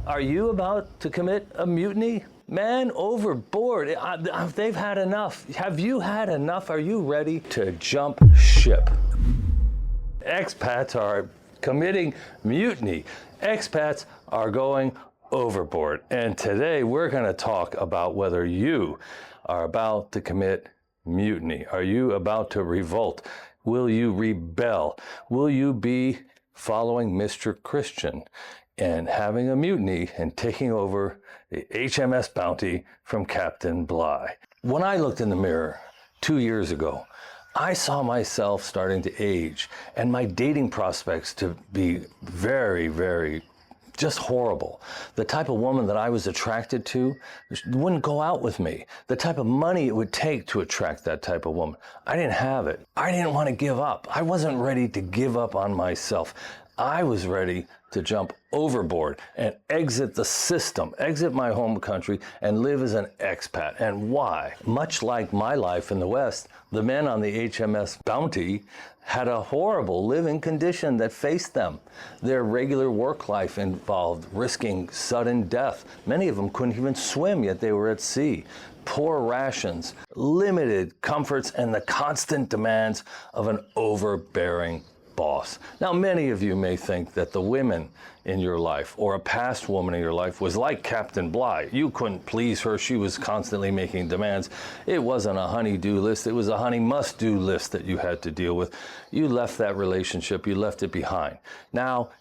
Are you about to commit a mutiny? Man overboard. They've had enough. Have you had enough? Are you ready to jump ship? Expats are committing mutiny. Expats are going overboard. And today we're going to talk about whether you are about to commit mutiny. Are you about to revolt? Will you rebel? Will you be following Mr. Christian and having a mutiny and taking over the HMS Bounty from Captain Bligh? When I looked in the mirror 2 years ago, I saw myself starting to age and my dating prospects to be very just horrible. The type of woman that I was attracted to wouldn't go out with me. The type of money it would take to attract that type of woman, I didn't have it. I didn't want to give up. I wasn't ready to give up on myself. I was ready to jump overboard and exit the system, exit my home country and live as an expat. And why? Much like my life in the West, the men on the HMS Bounty had a horrible living condition that faced them. Their regular work life involved risking sudden death. Many of them couldn't even swim, yet they were at sea. Poor rations, limited comforts, and the constant demands of an overbearing boss. Now, many of you may think that the women in your life or a past woman in your life was like Captain Bligh. You couldn't please her. She was constantly making demands. It wasn't a honey-do list. It was a honey must-do list that you had to deal with. You left that relationship. You left it behind. Now,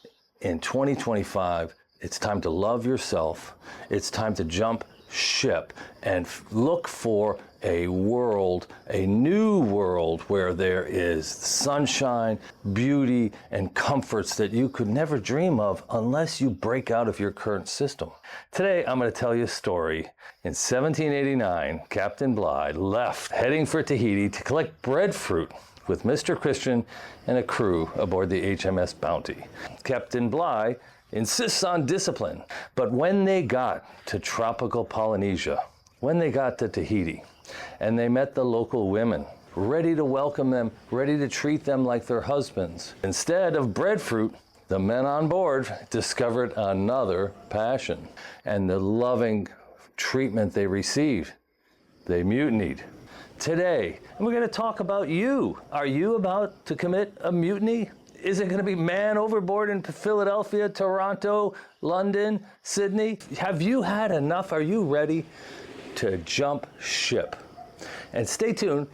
in 2025, it's time to love yourself. It's time to jump ship and look for a world, a new world where there is sunshine, beauty, and comforts that you could never dream of unless you break out of your current system. Today, I'm going to tell you a story. In 1789, Captain Bligh left heading for Tahiti to collect breadfruit with Mr. Christian and a crew aboard the HMS Bounty. Captain Bligh insists on discipline, but when they got to tropical Polynesia, when they got to Tahiti, and they met the local women, ready to welcome them, ready to treat them like their husbands, instead of breadfruit, the men on board discovered another passion. And the loving treatment they received, they mutinied. Today, we're going to talk about you. Are you about to commit a mutiny? Is it going to be man overboard in Philadelphia, Toronto, London, Sydney? Have you had enough? Are you ready to jump ship? And stay tuned.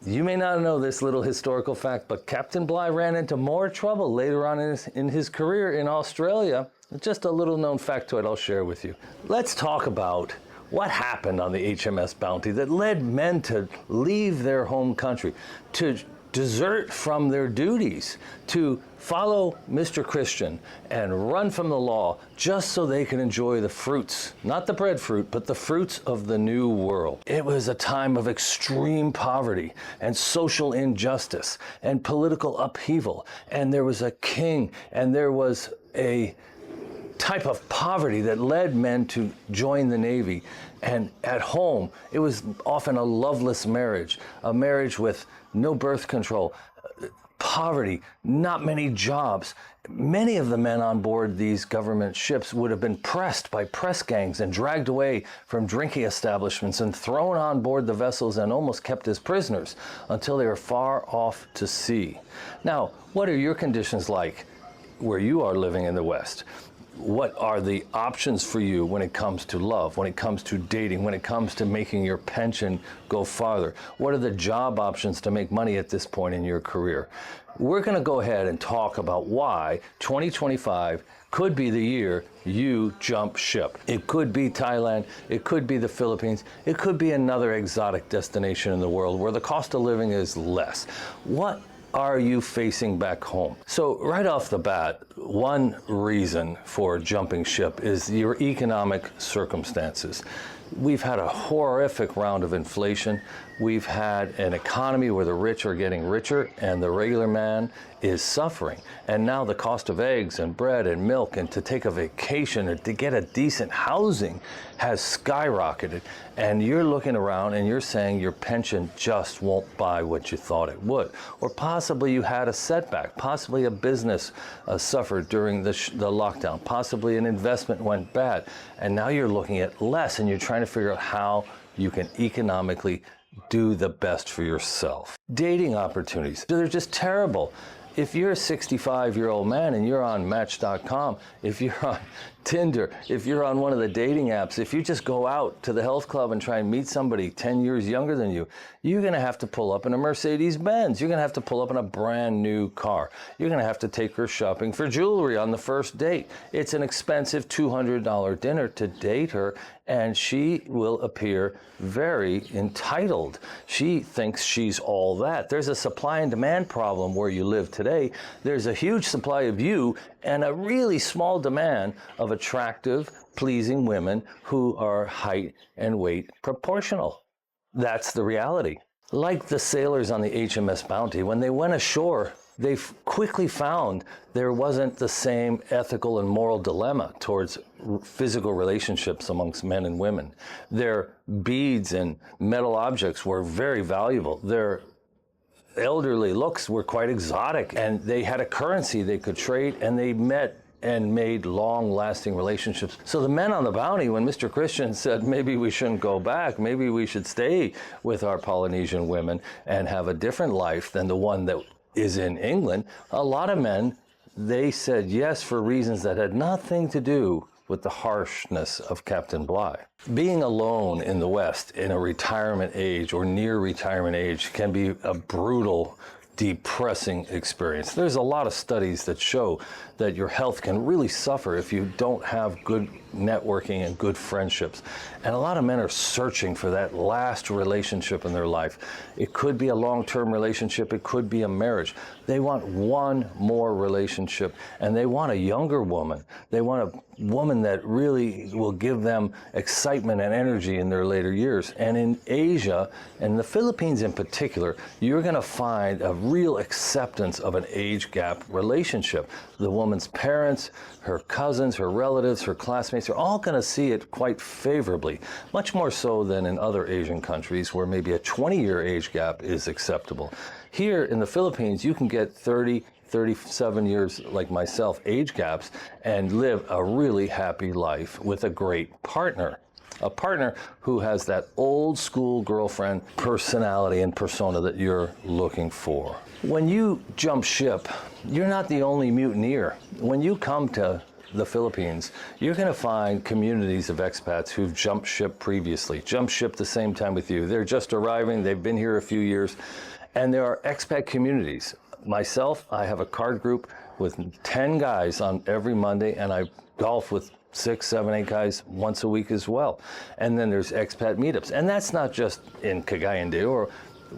You may not know this little historical fact, but Captain Bligh ran into more trouble later on in his career in Australia. Just a little known factoid I'll share with you. Let's talk about what happened on the HMS Bounty that led men to leave their home country, to desert from their duties, to follow Mr. Christian and run from the law just so they can enjoy the fruits, not the breadfruit, but the fruits of the new world. It was a time of extreme poverty and social injustice and political upheaval. And there was a king and there was a type of poverty that led men to join the Navy. And at home, it was often a loveless marriage, a marriage with no birth control, poverty, not many jobs. Many of the men on board these government ships would have been pressed by press gangs and dragged away from drinking establishments and thrown on board the vessels and almost kept as prisoners until they were far off to sea. Now, what are your conditions like where you are living in the West? What are the options for you when it comes to love, when it comes to dating, when it comes to making your pension go farther? What are the job options to make money at this point in your career? We're going to go ahead and talk about why 2025 could be the year you jump ship. It could be Thailand, it could be the Philippines, it could be another exotic destination in the world where the cost of living is less. What are you facing back home? So right off the bat, one reason for jumping ship is your economic circumstances. We've had a horrific round of inflation. We've had an economy where the rich are getting richer and the regular man is suffering. And now the cost of eggs and bread and milk and to take a vacation and to get a decent housing has skyrocketed. And you're looking around and you're saying your pension just won't buy what you thought it would. Or possibly you had a setback. Possibly a business suffered during the lockdown. Possibly an investment went bad. And now you're looking at less and you're trying to figure out how you can economically do the best for yourself. Dating opportunities, they're just terrible. If you're a 65-year-old man and you're on Match.com, if you're on Tinder, if you're on one of the dating apps, if you just go out to the health club and try and meet somebody 10 years younger than you, you're going to have to pull up in a Mercedes-Benz. You're going to have to pull up in a brand new car. You're going to have to take her shopping for jewelry on the first date. It's an expensive $200 dinner to date her, and she will appear very entitled. She thinks she's all that. There's a supply and demand problem where you live today. There's a huge supply of you and a really small demand of attractive, pleasing women who are height and weight proportional. That's the reality. Like the sailors on the HMS Bounty, when they went ashore, they quickly found there wasn't the same ethical and moral dilemma towards physical relationships amongst men and women. Their beads and metal objects were very valuable. Their elderly looks were quite exotic, and they had a currency they could trade, and they met and made long-lasting relationships. So the men on the Bounty, when Mr. Christian said, maybe we shouldn't go back, maybe we should stay with our Polynesian women and have a different life than the one that is in England, a lot of men, they said yes for reasons that had nothing to do with the harshness of Captain Bligh. Being alone in the West in a retirement age or near retirement age can be a brutal, depressing experience. There's a lot of studies that show that your health can really suffer if you don't have good networking and good friendships. And a lot of men are searching for that last relationship in their life. It could be a long-term relationship, it could be a marriage. They want one more relationship, and they want a younger woman. They want a woman that really will give them excitement and energy in their later years. And in Asia, and the Philippines in particular, you're gonna find a real acceptance of an age gap relationship. The woman's parents, her cousins, her relatives, her classmates are all going to see it quite favorably, much more so than in other Asian countries where maybe a 20-year age gap is acceptable. Here in the Philippines, you can get 30, 37 years like myself age gaps and live a really happy life with a great partner. A partner who has that old school girlfriend personality and persona that you're looking for. When you jump ship, you're not the only mutineer. When you come to the Philippines, you're going to find communities of expats who've jumped ship previously, jumped ship the same time with you. They're just arriving, they've been here a few years, and there are expat communities. Myself, I have a card group with 10 guys on every Monday, and I golf with 6, 7, 8 guys once a week as well. And then there's expat meetups. And that's not just in Cagayan de Oro.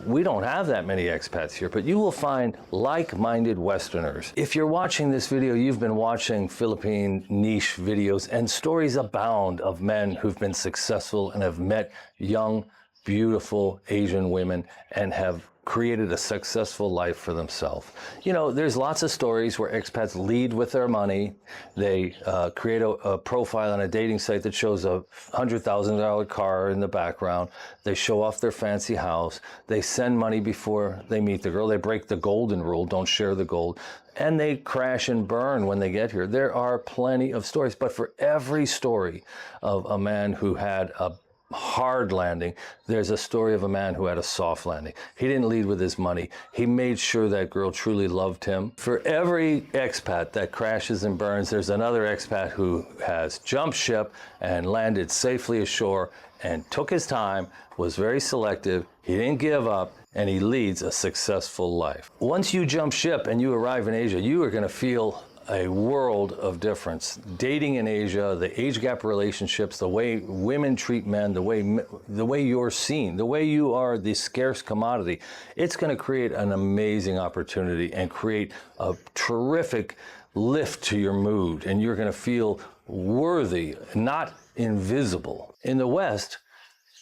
We don't have that many expats here, but you will find like-minded Westerners. If you're watching this video, you've been watching Philippine niche videos, and stories abound of men who've been successful and have met young, beautiful Asian women and have created a successful life for themselves. You know, there's lots of stories where expats lead with their money. They create a profile on a dating site that shows a $100,000 car in the background. They show off their fancy house. They send money before they meet the girl. They break the golden rule, don't share the gold. And they crash and burn when they get here. There are plenty of stories, but for every story of a man who had a hard landing, there's a story of a man who had a soft landing. He didn't lead with his money. He made sure that girl truly loved him. For every expat that crashes and burns, there's another expat who has jumped ship and landed safely ashore and took his time, was very selective, he didn't give up, and he leads a successful life. Once you jump ship and you arrive in Asia, you are going to feel a world of difference. Dating in Asia, the age gap relationships, the way women treat men, the way you're seen, the way you are the scarce commodity, it's going to create an amazing opportunity and create a terrific lift to your mood, and you're going to feel worthy, not invisible. In the West,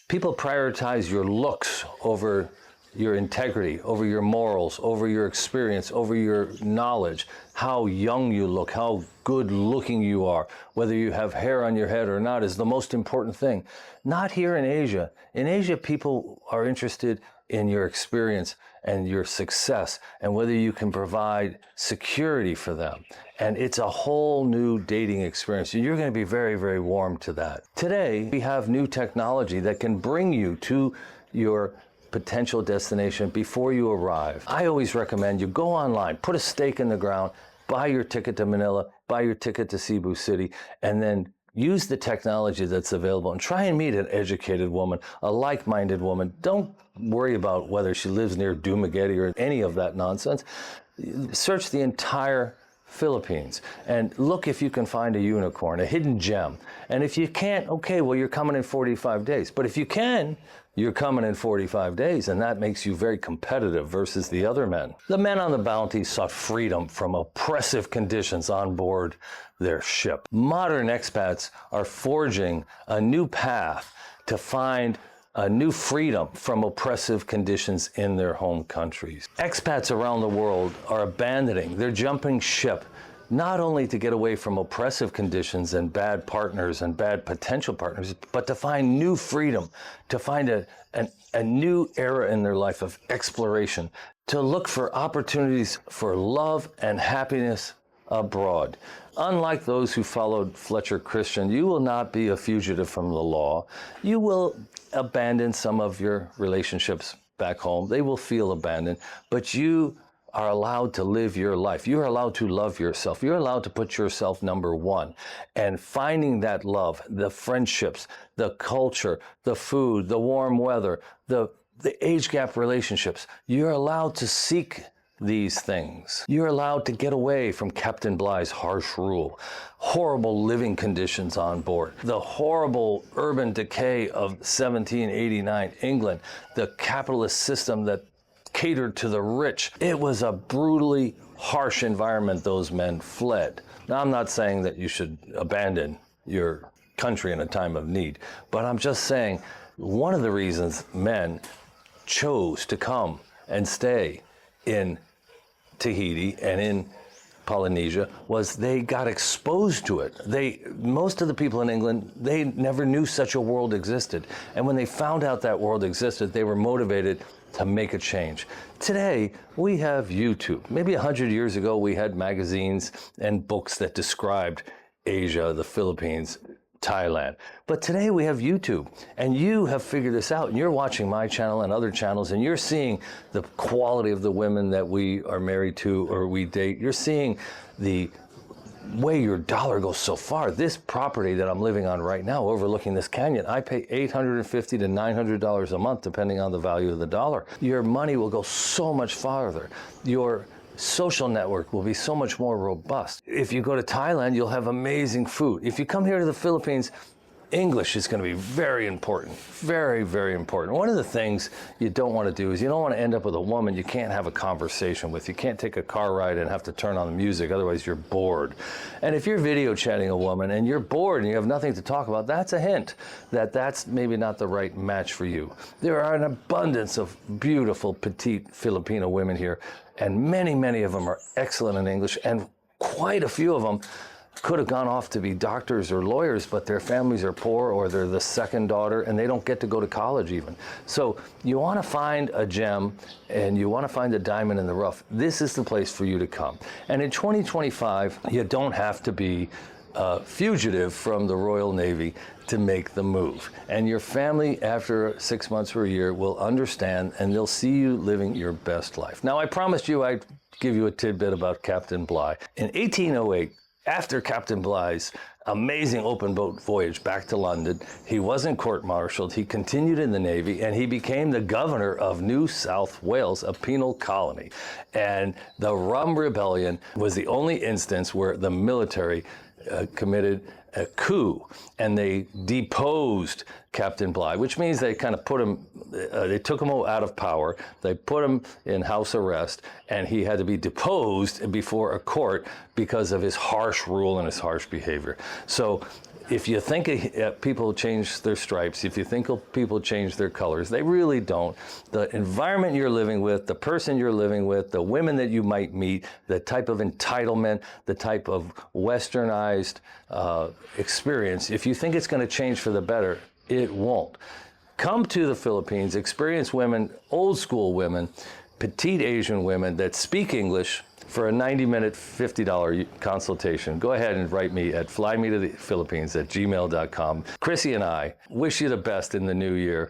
People prioritize your looks over your integrity, over your morals, over your experience, over your knowledge, how young you look, how good looking you are, whether you have hair on your head or not is the most important thing. Not here in Asia. In Asia, people are interested in your experience and your success and whether you can provide security for them. And it's a whole new dating experience. And you're going to be very, very warm to that. Today, we have new technology that can bring you to your potential destination before you arrive. I always recommend you go online, put a stake in the ground, buy your ticket to Manila, buy your ticket to Cebu City, and then use the technology that's available and try and meet an educated woman, a like-minded woman. Don't worry about whether she lives near Dumaguete or any of that nonsense. Search the entire Philippines and look if you can find a unicorn, a hidden gem. And if you can't, okay, well, you're coming in 45 days. But if you can, you're coming in 45 days, and that makes you very competitive versus the other men. The men on the Bounty sought freedom from oppressive conditions on board their ship. Modern expats are forging a new path to find a new freedom from oppressive conditions in their home countries. Expats around the world are abandoning, they're jumping ship, not only to get away from oppressive conditions and bad partners and bad potential partners, but to find new freedom, to find a new era in their life of exploration, to look for opportunities for love and happiness abroad. Unlike those who followed Fletcher Christian, you will not be a fugitive from the law. You will abandon some of your relationships back home. They will feel abandoned, but you are allowed to live your life. You're allowed to love yourself. You're allowed to put yourself number one. And finding that love, the friendships, the culture, the food, the warm weather, the age gap relationships, you're allowed to seek these things. You're allowed to get away from Captain Bligh's harsh rule, horrible living conditions on board, the horrible urban decay of 1789 England, the capitalist system that catered to the rich. It was a brutally harsh environment those men fled. Now, I'm not saying that you should abandon your country in a time of need, but I'm just saying one of the reasons men chose to come and stay in Tahiti and in Polynesia was they got exposed to it. Most of the people in England, they never knew such a world existed. And when they found out that world existed, they were motivated to make a change. Today, we have YouTube. Maybe 100 years ago, we had magazines and books that described Asia, the Philippines, Thailand. But today we have YouTube, and you have figured this out, and you're watching my channel and other channels, and you're seeing the quality of the women that we are married to or we date. You're seeing the way your dollar goes so far. This property that I'm living on right now, overlooking this canyon, I pay $850 to $900 a month, depending on the value of the dollar. Your money will go so much farther. Your social network will be so much more robust. If you go to Thailand, you'll have amazing food. If you come here to the Philippines, English is going to be very important, very, very important. One of the things you don't want to do is you don't want to end up with a woman you can't have a conversation with. You can't take a car ride and have to turn on the music, otherwise you're bored. And if you're video chatting a woman and you're bored and you have nothing to talk about, that's a hint that that's maybe not the right match for you. There are an abundance of beautiful, petite Filipino women here, and many, many of them are excellent in English, and quite a few of them could have gone off to be doctors or lawyers, but their families are poor or they're the second daughter and they don't get to go to college even. So you want to find a gem and you want to find a diamond in the rough. This is the place for you to come. And in 2025, you don't have to be a fugitive from the Royal Navy to make the move. And your family, after 6 months or a year, will understand and they'll see you living your best life. Now, I promised you I'd give you a tidbit about Captain Bligh. In 1808, after Captain Bligh's amazing open boat voyage back to London, he wasn't court-martialed, he continued in the Navy, and he became the governor of New South Wales, a penal colony. And the Rum Rebellion was the only instance where the military committed a coup, and they deposed Captain Bligh, which means they kind of put him, they took him out of power, they put him in house arrest, and he had to be deposed before a court because of his harsh rule and his harsh behavior. So If you think people change their stripes, if you think people change their colors, they really don't. The environment you're living with, the person you're living with, the women that you might meet, the type of entitlement, the type of westernized experience, if you think it's going to change for the better, it won't. Come to the Philippines, experience women, old school women, petite Asian women that speak English for a 90-minute, $50 consultation. Go ahead and write me at FlyMeToThePhilippines@gmail.com. Chrissy and I wish you the best in the new year.